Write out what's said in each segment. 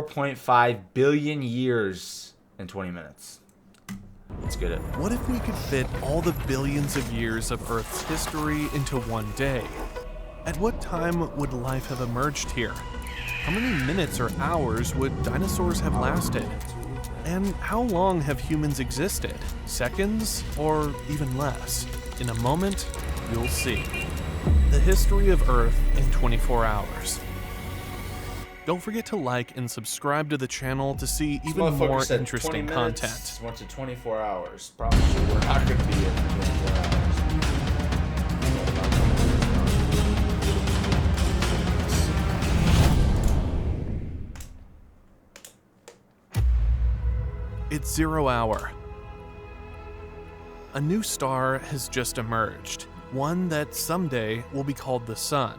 4.5 billion years and 20 minutes. Let's get it. What if we could fit all the billions of years of Earth's history into one day? At what time would life have emerged here? How many minutes or hours would dinosaurs have lasted? And how long have humans existed? Seconds or even less? In a moment, you'll see. The history of Earth in 24 hours. Don't forget to like and subscribe to the channel to see even more interesting content. Went to 24 hours. Probably we're not going to be here for 24 hours. It's 0 hour. A new star has just emerged, one that someday will be called the Sun.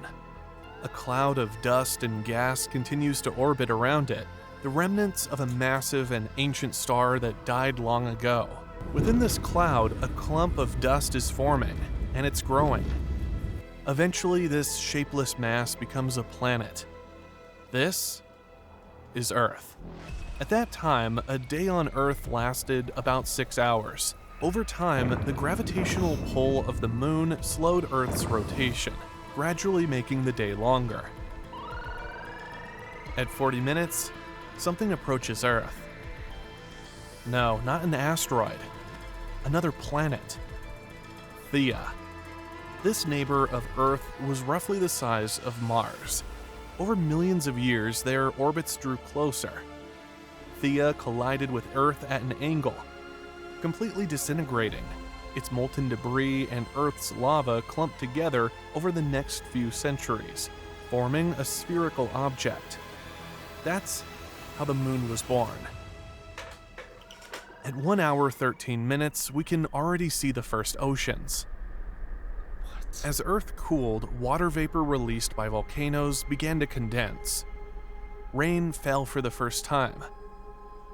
A cloud of dust and gas continues to orbit around it, the remnants of a massive and ancient star that died long ago. Within this cloud, a clump of dust is forming, and it's growing. Eventually, this shapeless mass becomes a planet. This is Earth. At that time, a day on Earth lasted about 6 hours. Over time, the gravitational pull of the moon slowed Earth's rotation, gradually making the day longer. At 40 minutes, something approaches Earth. No, not an asteroid. Another planet. Theia. This neighbor of Earth was roughly the size of Mars. Over millions of years, their orbits drew closer. Theia collided with Earth at an angle, completely disintegrating. Its molten debris and Earth's lava clumped together over the next few centuries, forming a spherical object. That's how the moon was born. At 1 hour 13 minutes, we can already see the first oceans. As Earth cooled, water vapor released by volcanoes began to condense. Rain fell for the first time.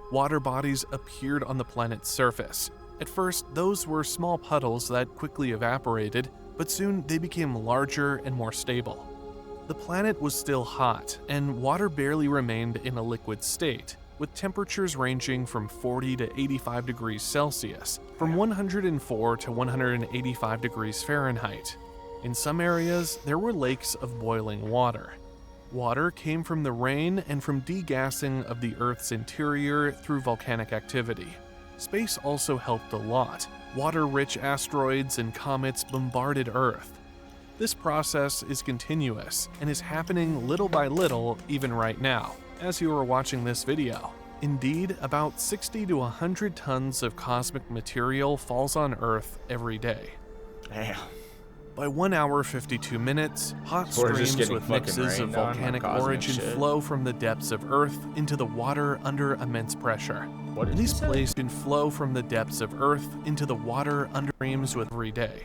Water bodies appeared on the planet's surface. At first, those were small puddles that quickly evaporated, but soon they became larger and more stable. The planet was still hot, and water barely remained in a liquid state, with temperatures ranging from 40 to 85 degrees Celsius, from 104 to 185 degrees Fahrenheit. In some areas, there were lakes of boiling water. Water came from the rain and from degassing of the Earth's interior through volcanic activity. Space also helped a lot. Water-rich asteroids and comets bombarded Earth. This process is continuous and is happening little by little even right now, as you are watching this video. Indeed, about 60 to 100 tons of cosmic material falls on Earth every day. Damn. By 1 hour 52 minutes, hot streams with mixes of volcanic origin flow from the depths of Earth into the water under immense pressure. These places can flow from the depths of Earth into the water under streams with every day.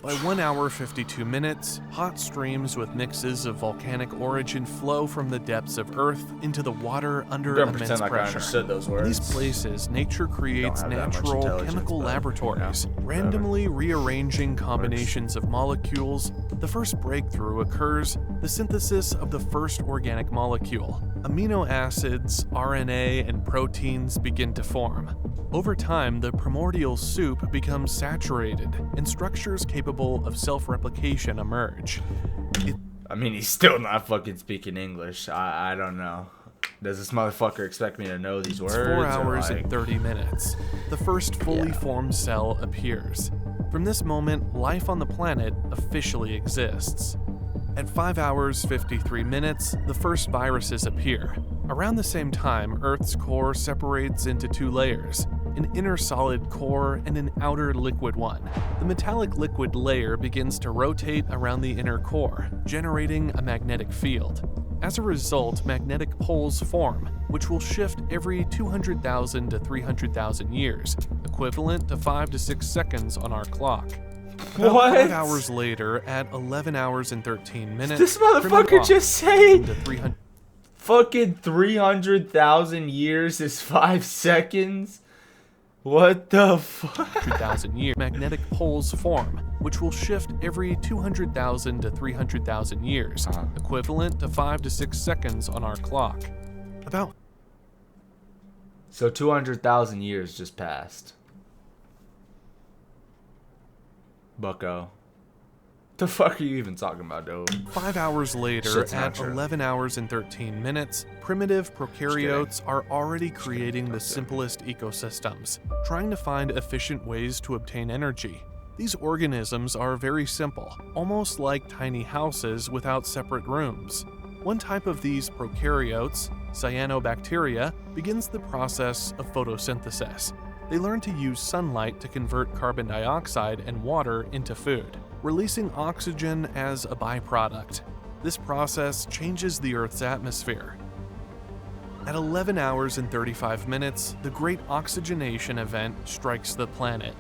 By 1 hour 52 minutes, hot streams with mixes of volcanic origin flow from the depths of Earth into the water under immense pressure. In these places, nature creates natural chemical laboratories, randomly rearranging combinations of molecules. The first breakthrough occurs, the synthesis of the first organic molecule. Amino acids, RNA, and proteins begin to form. Over time, the primordial soup becomes saturated, and structures capable of self-replication emerge. I mean, he's still not fucking speaking English. I don't know. Does this motherfucker expect me to know these words? 4 hours and 30 minutes. The first fully formed cell appears. From this moment, life on the planet officially exists. At 5 hours 53 minutes, the first viruses appear. Around the same time, Earth's core separates into two layers, an inner solid core and an outer liquid one. The metallic liquid layer begins to rotate around the inner core, generating a magnetic field. As a result, magnetic poles form, which will shift every 200,000 to 300,000 years, equivalent to 5 to 6 seconds on our clock. About 5 hours later, at 11 hours and 13 minutes, this motherfucker just saying fucking 300,000 years is 5 seconds? What the fuck? 2,000 years, magnetic poles form, which will shift every 200,000 to 300,000 years, equivalent to 5 to 6 seconds on our clock. About So 200,000 years just passed. Bucko. The fuck are you even talking about, dude? 5 hours later, Shit's not at true. 11 hours and 13 minutes, primitive prokaryotes are already creating the simplest ecosystems, trying to find efficient ways to obtain energy. These organisms are very simple, almost like tiny houses without separate rooms. One type of these prokaryotes, cyanobacteria, begins the process of photosynthesis. They learn to use sunlight to convert carbon dioxide and water into food, releasing oxygen as a byproduct. This process changes the Earth's atmosphere. At 11 hours and 35 minutes, the Great Oxygenation Event strikes the planet.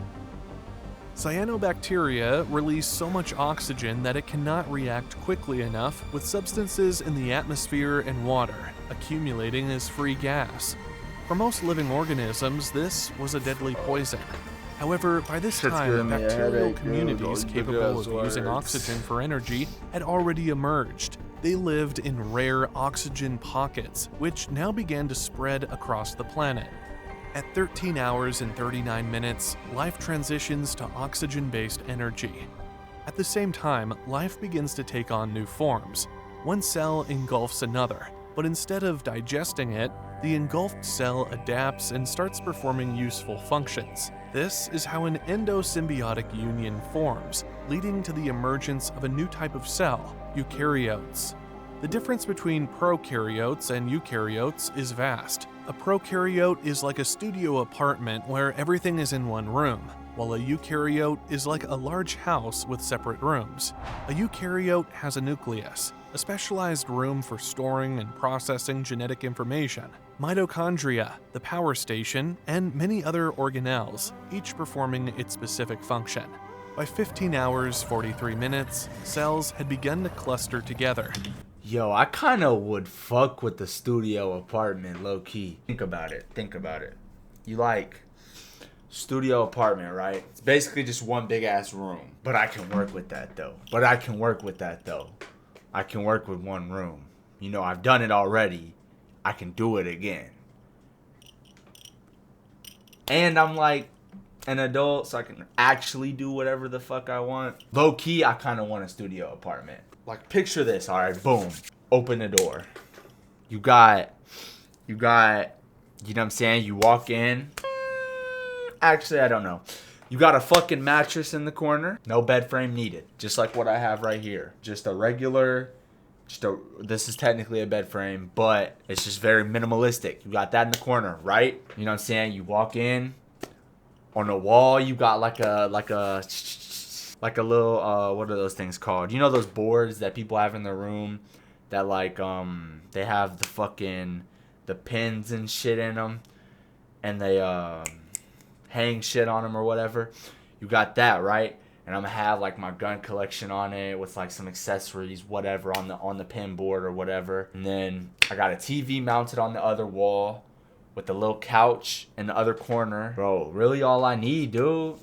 Cyanobacteria release so much oxygen that it cannot react quickly enough with substances in the atmosphere and water, accumulating as free gas. For most living organisms, this was a deadly poison. However, by this Shit's time, giving me a bacterial headache, dude. communities Those capable of big-ass using words. oxygen for energy had already emerged. They lived in rare oxygen pockets, which now began to spread across the planet. At 13 hours and 39 minutes, life transitions to oxygen-based energy. At the same time, life begins to take on new forms. One cell engulfs another, but instead of digesting it, the engulfed cell adapts and starts performing useful functions. This is how an endosymbiotic union forms, leading to the emergence of a new type of cell, eukaryotes. The difference between prokaryotes and eukaryotes is vast. A prokaryote is like a studio apartment where everything is in one room, while a eukaryote is like a large house with separate rooms. A eukaryote has a nucleus, a specialized room for storing and processing genetic information, mitochondria, the power station, and many other organelles, each performing its specific function. By 15 hours, 43 minutes, cells had begun to cluster together. Yo, I kind of would fuck with the studio apartment, low key. Think about it. You like studio apartment, right? It's basically just one big ass room. But I can work with that though. I can work with one room. You know, I've done it already. I can do it again. And I'm like an adult, so I can actually do whatever the fuck I want. Low key, I kind of want a studio apartment. Like, picture this, all right, boom. Open the door. You got, you know what I'm saying? You walk in. Actually, I don't know. You got a fucking mattress in the corner. No bed frame needed. Just like what I have right here. Just a regular, this is technically a bed frame, but it's just very minimalistic. You got that in the corner, right? You know what I'm saying? You walk in. On the wall, you got like a little, what are those things called? You know those boards that people have in their room that like, they have the pins and shit in them and they, hang shit on them or whatever. You got that, right? And I'm gonna have like my gun collection on it with like some accessories, whatever, on the pin board or whatever. And then I got a TV mounted on the other wall with the little couch in the other corner. Bro, really all I need, dude.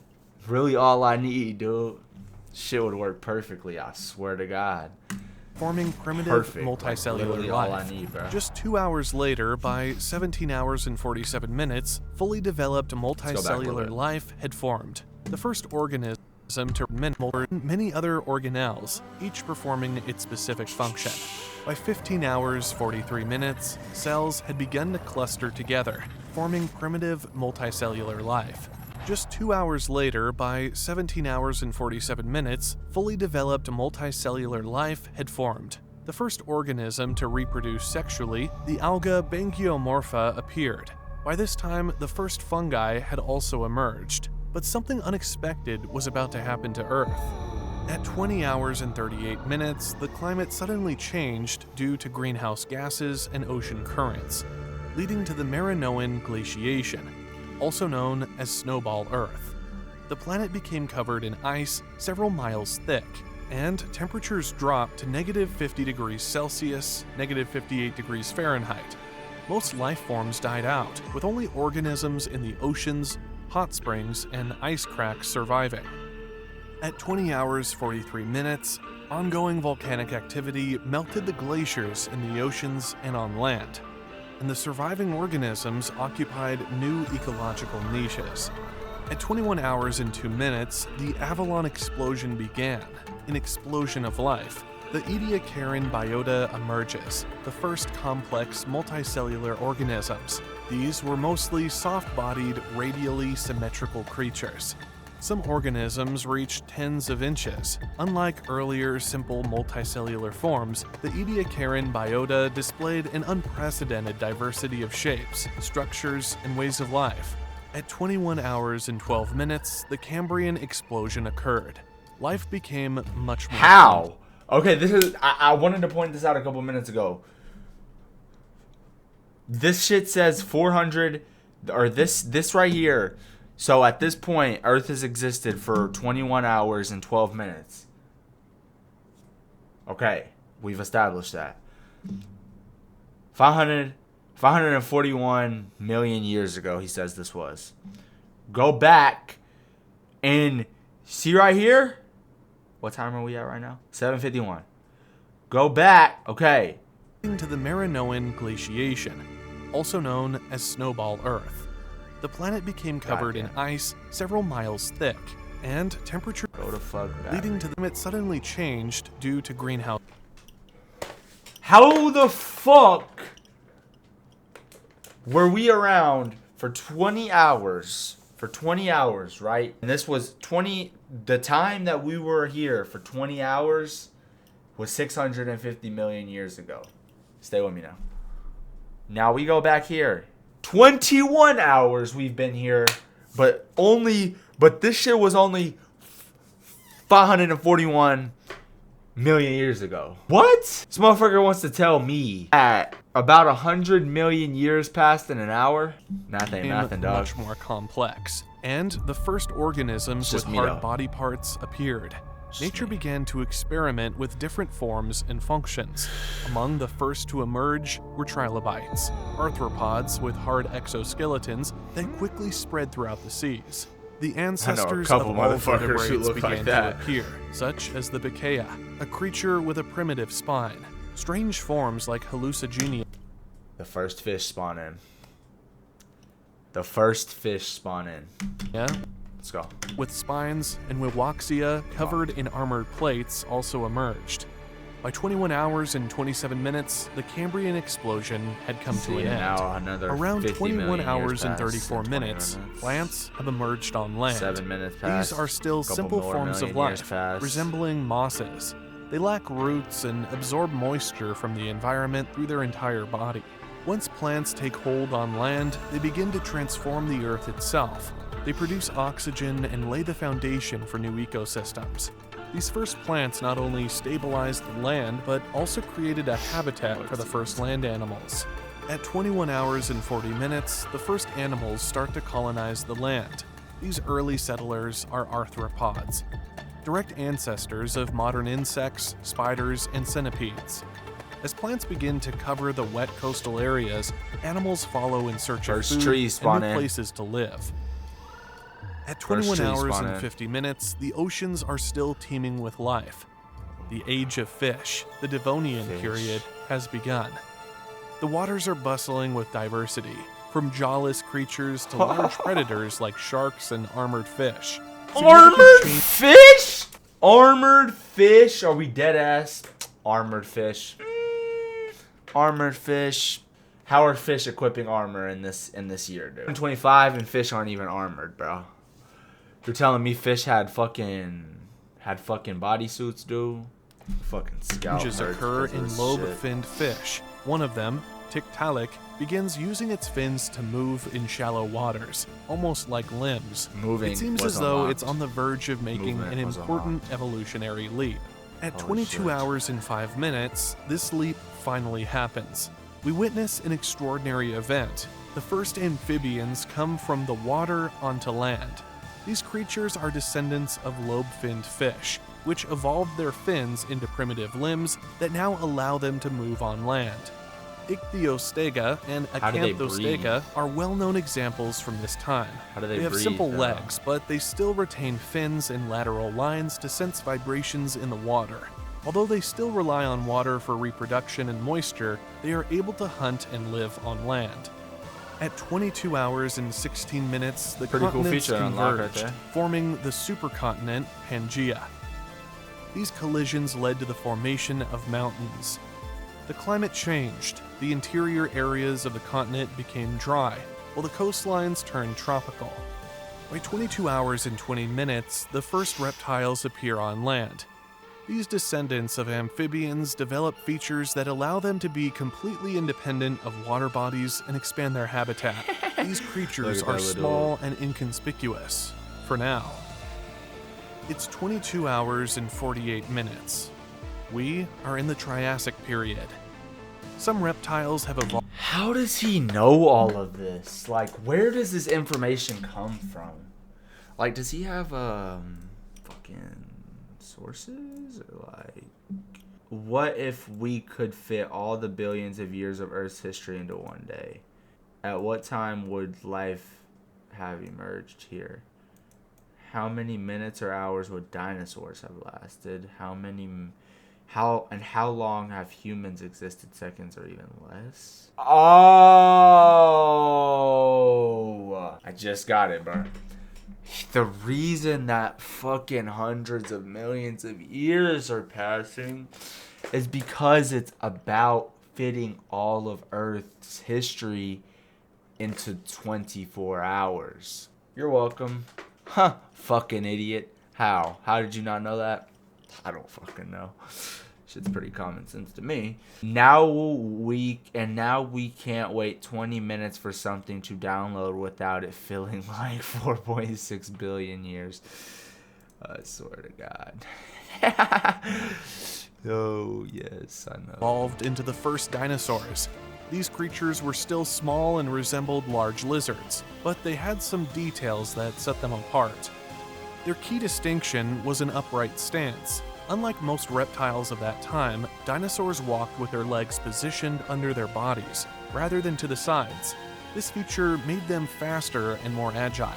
Shit would work perfectly, I swear to God. Forming primitive Perfect. multicellular Literally all I life. need, bro. Just 2 hours later, by 17 hours and 47 minutes, fully developed go back a little multicellular bit. life had formed. The first organism to many other organelles, each performing its specific function. By 15 hours, 43 minutes, cells had begun to cluster together, forming primitive multicellular life. Just 2 hours later, by 17 hours and 47 minutes, fully developed multicellular life had formed. The first organism to reproduce sexually, the alga Bangiomorpha, appeared. By this time, the first fungi had also emerged. But something unexpected was about to happen to Earth. At 20 hours and 38 minutes, the climate suddenly changed due to greenhouse gases and ocean currents, leading to the Marinoan glaciation, also known as Snowball Earth. The planet became covered in ice several miles thick, and temperatures dropped to negative 50 degrees Celsius, negative 58 degrees Fahrenheit. Most life forms died out, with only organisms in the oceans, hot springs, and ice cracks surviving. At 20 hours 43 minutes, ongoing volcanic activity melted the glaciers in the oceans and on land, and the surviving organisms occupied new ecological niches. At 21 hours and 2 minutes, the Avalon explosion began, an explosion of life. The Ediacaran biota emerges, the first complex multicellular organisms. These were mostly soft-bodied, radially symmetrical creatures. Some organisms reached tens of inches. Unlike earlier simple multicellular forms, the Ediacaran biota displayed an unprecedented diversity of shapes, structures, and ways of life. At 21 hours and 12 minutes, the Cambrian explosion occurred. Life became much more... How? Okay, this is... I wanted to point this out a couple minutes ago. This shit says 400... Or this right here. So at this point, Earth has existed for 21 hours and 12 minutes. Okay, we've established that. 541 million years ago, he says this was. Go back and see right here? What time are we at right now? 7:51. Go back, okay. To the Marinoan glaciation, also known as Snowball Earth. The planet became covered in ice several miles thick, and temperature leading to them it suddenly changed due to greenhouse. How the fuck were we around for 20 hours? For 20 hours, right? And this was the time that we were here for 20 hours was 650 million years ago. Stay with me now. Now we go back here. 21 hours we've been here, but this shit was only 541 million years ago. What? This motherfucker wants to tell me that about 100 million years passed in an hour? Nothing, dog. Much more complex. And the first organisms with hard body parts appeared. Nature began to experiment with different forms and functions. Among the first to emerge were trilobites, arthropods with hard exoskeletons that quickly spread throughout the seas. The ancestors of all vertebrates began to appear, such as the Bacea, a creature with a primitive spine. Strange forms like hallucigenia. The first fish spawn in. The first fish spawn in. Yeah. Let's go. With spines and Wiwaxia covered in armored plates also emerged. By 21 hours and 27 minutes, the Cambrian explosion had come to an end. Around 21 hours and 34 minutes, plants have emerged on land. 7 minutes passed. These are still simple forms of life, resembling mosses. They lack roots and absorb moisture from the environment through their entire body. Once plants take hold on land, they begin to transform the earth itself. They produce oxygen and lay the foundation for new ecosystems. These first plants not only stabilized the land, but also created a habitat for the first land animals. At 21 hours and 40 minutes, the first animals start to colonize the land. These early settlers are arthropods, direct ancestors of modern insects, spiders, and centipedes. As plants begin to cover the wet coastal areas, animals follow in search of food and new places to live. At 21 hours and 50 minutes, the oceans are still teeming with life. The age of fish, the Devonian period, has begun. The waters are bustling with diversity, from jawless creatures to large predators like sharks and armored fish. Armored fish? Armored fish? Are we dead ass? Armored fish. Armored fish. How are fish equipping armor in this year, dude? 25 and fish aren't even armored, bro. You're telling me fish had fucking bodysuits, dude? Fucking scalp changes occur in lobe-finned fish. One of them, Tiktaalik, begins using its fins to move in shallow waters, almost like limbs. It seems as though it's on the verge of making an important evolutionary leap. At 22 hours and 5 minutes, this leap finally happens. We witness an extraordinary event. The first amphibians come from the water onto land. These creatures are descendants of lobe-finned fish, which evolved their fins into primitive limbs that now allow them to move on land. Ichthyostega and How do they Acanthostega are well-known examples from this time. How do they have breathe, simple though? legs, but they still retain fins and lateral lines to sense vibrations in the water. Although they still rely on water for reproduction and moisture, they are able to hunt and live on land. At 22 hours and 16 minutes, the Pretty cool continents feature unlocked right converged, there. forming the supercontinent Pangaea. These collisions led to the formation of mountains. The climate changed. The interior areas of the continent became dry, while the coastlines turned tropical. By 22 hours and 20 minutes, the first reptiles appear on land. These descendants of amphibians develop features that allow them to be completely independent of water bodies and expand their habitat. These creatures Look at are that little- small and inconspicuous, for now. It's 22 hours and 48 minutes. We are in the Triassic period. Some reptiles have evolved. How does he know all of this? Like, where does this information come from? Like, does he have fucking sources? Or like, what if we could fit all the billions of years of Earth's history into one day? At what time would life have emerged here? How many minutes or hours would dinosaurs have lasted? How long have humans existed? Seconds or even less? Oh, I just got it, bro. The reason that fucking hundreds of millions of years are passing is because it's about fitting all of Earth's history into 24 hours. You're welcome. Huh, fucking idiot. How? How did you not know that? I don't fucking know. Shit's pretty common sense to me. Now we can't wait 20 minutes for something to download without it feeling like 4.6 billion years. I swear to God. Oh, yes, I know. Evolved into the first dinosaurs. These creatures were still small and resembled large lizards, but they had some details that set them apart. Their key distinction was an upright stance. Unlike most reptiles of that time, dinosaurs walked with their legs positioned under their bodies, rather than to the sides. This feature made them faster and more agile.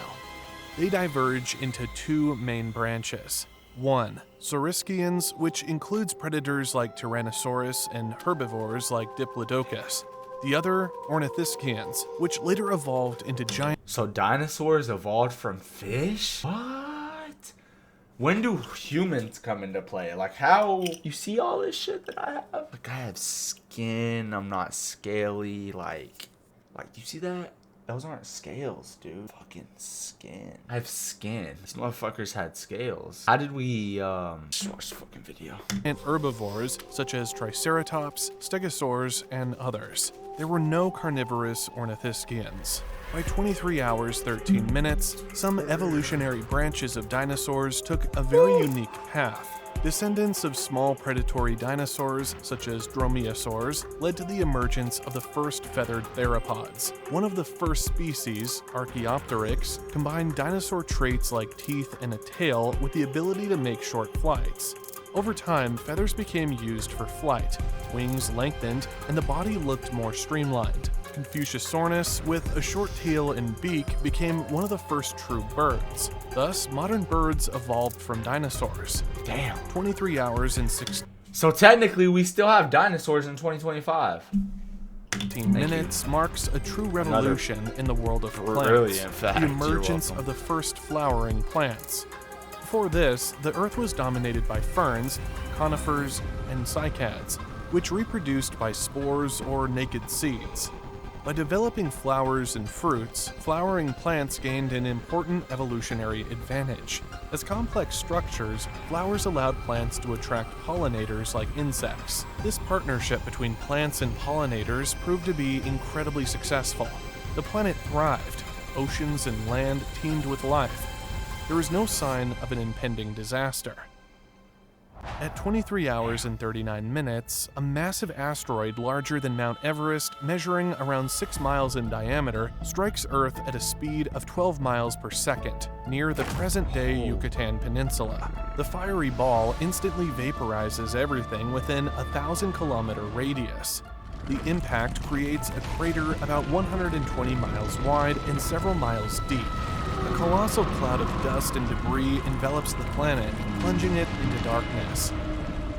They diverge into two main branches. One, Saurischians, which includes predators like Tyrannosaurus and herbivores like Diplodocus. The other, Ornithischians, which later evolved into giant. So dinosaurs evolved from fish? What? When do humans come into play? Like, how? You see all this shit that I have? Like, I have skin. I'm not scaly. Like, you see that? Those aren't scales, dude. Fucking skin. I have skin. These motherfuckers had scales. How did we, just watch the fucking video. And herbivores such as Triceratops, Stegosaurs, and others. There were no carnivorous Ornithischians. By 23 hours 13 minutes, some evolutionary branches of dinosaurs took a very unique path. Descendants of small predatory dinosaurs, such as dromaeosaurs, led to the emergence of the first feathered theropods. One of the first species, Archaeopteryx, combined dinosaur traits like teeth and a tail with the ability to make short flights. Over time, feathers became used for flight, wings lengthened, and the body looked more streamlined. Confuciusornis, with a short tail and beak, became one of the first true birds. Thus, modern birds evolved from dinosaurs. Damn. 23 hours and 16 So technically, we still have dinosaurs in 2025. minutes marks a true revolution in the world of plants. Brilliant fact. The You're emergence welcome. of the first flowering plants. Before this, the earth was dominated by ferns, conifers, and cycads, which reproduced by spores or naked seeds. By developing flowers and fruits, flowering plants gained an important evolutionary advantage. As complex structures, flowers allowed plants to attract pollinators like insects. This partnership between plants and pollinators proved to be incredibly successful. The planet thrived. Oceans and land teemed with life. There was no sign of an impending disaster. At 23 hours and 39 minutes, a massive asteroid larger than Mount Everest, measuring around 6 miles in diameter, strikes Earth at a speed of 12 miles per second, near the present-day Yucatan Peninsula. The fiery ball instantly vaporizes everything within a 1,000-kilometer radius. The impact creates a crater about 120 miles wide and several miles deep. A colossal cloud of dust and debris envelops the planet, plunging it into darkness.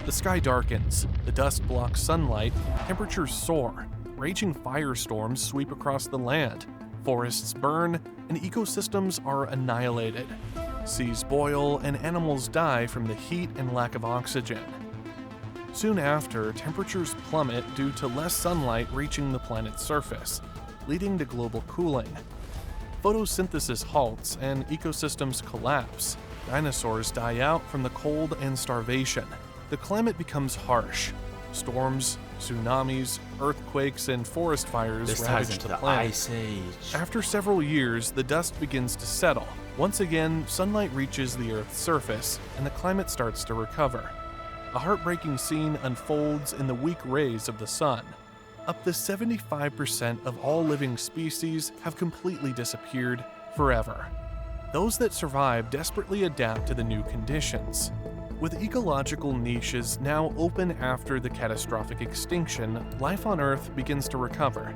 The sky darkens, the dust blocks sunlight, temperatures soar, raging firestorms sweep across the land, forests burn, and ecosystems are annihilated. Seas boil, and animals die from the heat and lack of oxygen. Soon after, temperatures plummet due to less sunlight reaching the planet's surface, leading to global cooling. Photosynthesis halts and ecosystems collapse. Dinosaurs die out from the cold and starvation. The climate becomes harsh. Storms, tsunamis, earthquakes, and forest fires ravage the planet. Ice Age. After several years, the dust begins to settle. Once again, sunlight reaches the Earth's surface, and the climate starts to recover. A heartbreaking scene unfolds in the weak rays of the sun. Up to 75% of all living species have completely disappeared forever. Those that survive desperately adapt to the new conditions. With ecological niches now open after the catastrophic extinction, life on Earth begins to recover.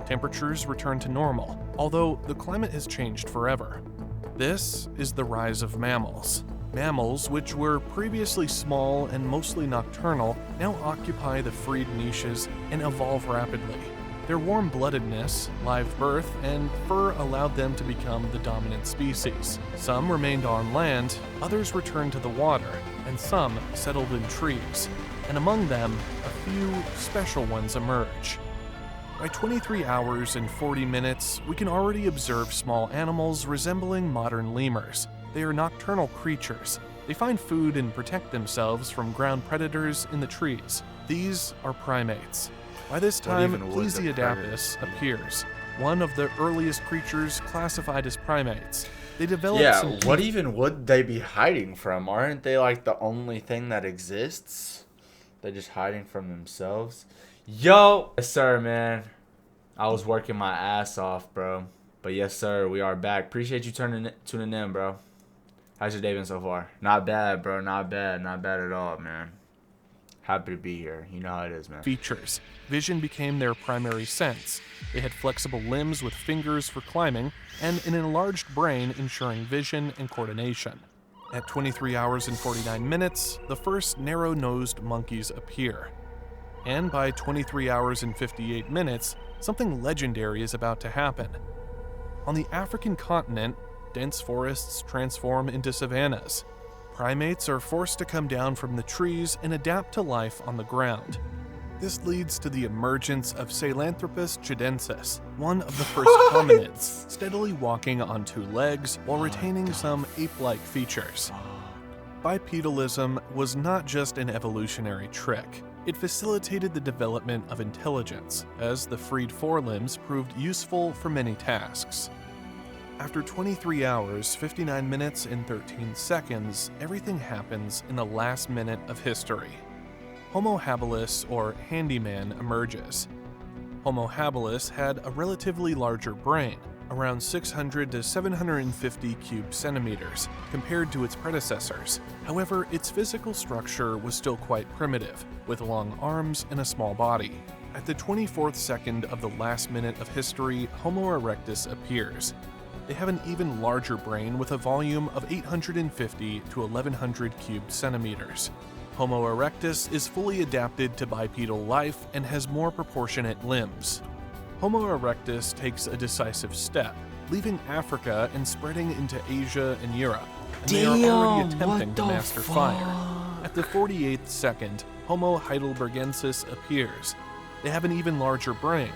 Temperatures return to normal, although the climate has changed forever. This is the rise of mammals. Mammals, which were previously small and mostly nocturnal, now occupy the freed niches and evolve rapidly. Their warm-bloodedness, live birth, and fur allowed them to become the dominant species. Some remained on land, others returned to the water, and some settled in trees. And among them, a few special ones emerge. By 23 hours and 40 minutes, we can already observe small animals resembling modern lemurs. They are nocturnal creatures. They find food and protect themselves from ground predators in the trees. These are primates. By this time, Plesiadapis appears, one of the earliest creatures classified as primates. They developed what even would they be hiding from? Aren't they like the only thing that exists? They're just hiding from themselves. Yo! Yes, sir, man. I was working my ass off, bro. But yes, sir, we are back. Appreciate you tuning in, bro. How's your day been so far? Not bad, bro. Not bad. Not bad at all, man. Happy to be here. You know how it is, man. Features. Vision became their primary sense. They had flexible limbs with fingers for climbing, and an enlarged brain ensuring vision and coordination. At 23 hours and 49 minutes, the first narrow-nosed monkeys appear. And by 23 hours and 58 minutes, something legendary is about to happen. On the African continent, dense forests transform into savannas. Primates are forced to come down from the trees and adapt to life on the ground. This leads to the emergence of Sahelanthropus chidensis, one of the first hominids, steadily walking on two legs while retaining some ape-like features. Bipedalism was not just an evolutionary trick. It facilitated the development of intelligence, as the freed forelimbs proved useful for many tasks. After 23 hours, 59 minutes, and 13 seconds, everything happens in the last minute of history. Homo habilis, or handyman, emerges. Homo habilis had a relatively larger brain, around 600 to 750 cubic centimeters, compared to its predecessors. However, its physical structure was still quite primitive, with long arms and a small body. At the 24th second of the last minute of history, Homo erectus appears. They have an even larger brain with a volume of 850 to 1100 cubic centimeters. Homo erectus is fully adapted to bipedal life and has more proportionate limbs. Homo erectus takes a decisive step, leaving Africa and spreading into Asia and Europe, and they are already attempting to master fire. At the 48th second, Homo heidelbergensis appears. They have an even larger brain,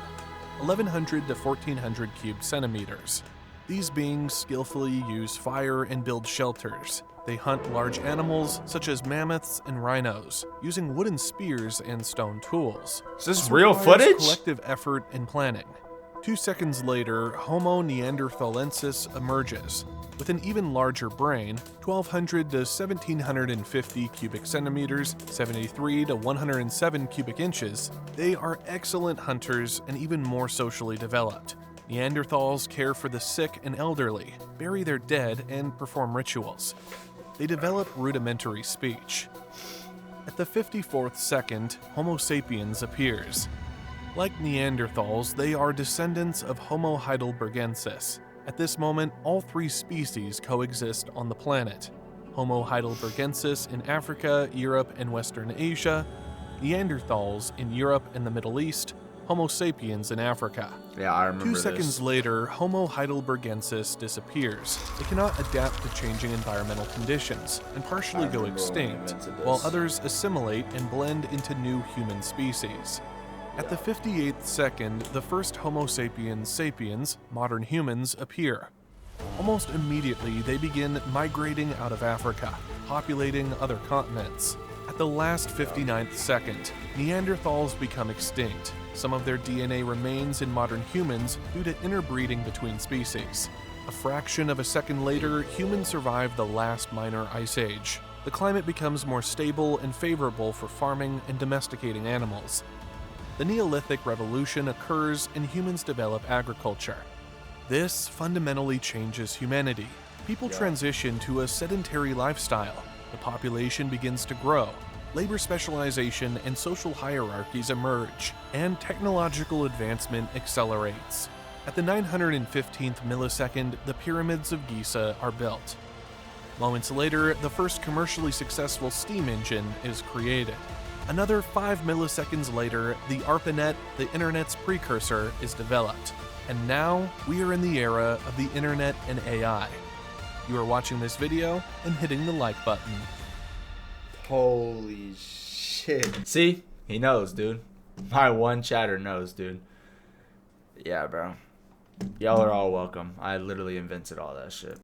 1100 to 1400 cubic centimeters. These beings skillfully use fire and build shelters. They hunt large animals such as mammoths and rhinos, using wooden spears and stone tools. Is this real footage? Collective effort and planning. 2 seconds later, Homo neanderthalensis emerges. With an even larger brain, 1200 to 1750 cubic centimeters, 73 to 107 cubic inches, they are excellent hunters and even more socially developed. Neanderthals care for the sick and elderly, bury their dead, and perform rituals. They develop rudimentary speech. At the 54th second, Homo sapiens appears. Like Neanderthals, they are descendants of Homo heidelbergensis. At this moment, all three species coexist on the planet. Homo heidelbergensis in Africa, Europe, and Western Asia, Neanderthals in Europe and the Middle East, Homo sapiens in Africa. Yeah, I remember 2 this. seconds later, Homo heidelbergensis disappears. It cannot adapt to changing environmental conditions and partially go extinct, while others assimilate and blend into new human species. At the 58th second, the first Homo sapiens sapiens, modern humans, appear. Almost immediately, they begin migrating out of Africa, populating other continents. At the last 59th second, Neanderthals become extinct. Some of their DNA remains in modern humans due to interbreeding between species. A fraction of a second later, humans survive the last minor ice age. The climate becomes more stable and favorable for farming and domesticating animals. The Neolithic Revolution occurs and humans develop agriculture. This fundamentally changes humanity. People transition to a sedentary lifestyle. The population begins to grow. Labor specialization and social hierarchies emerge, and technological advancement accelerates. At the 915th millisecond, the pyramids of Giza are built. Moments later, the first commercially successful steam engine is created. Another 5 milliseconds later, the ARPANET, the internet's precursor, is developed. And now, we are in the era of the internet and AI. You are watching this video and hitting the like button. Holy shit. See? He knows, dude. My one chatter knows, dude. Yeah, bro. Y'all are all welcome. I literally invented all that shit.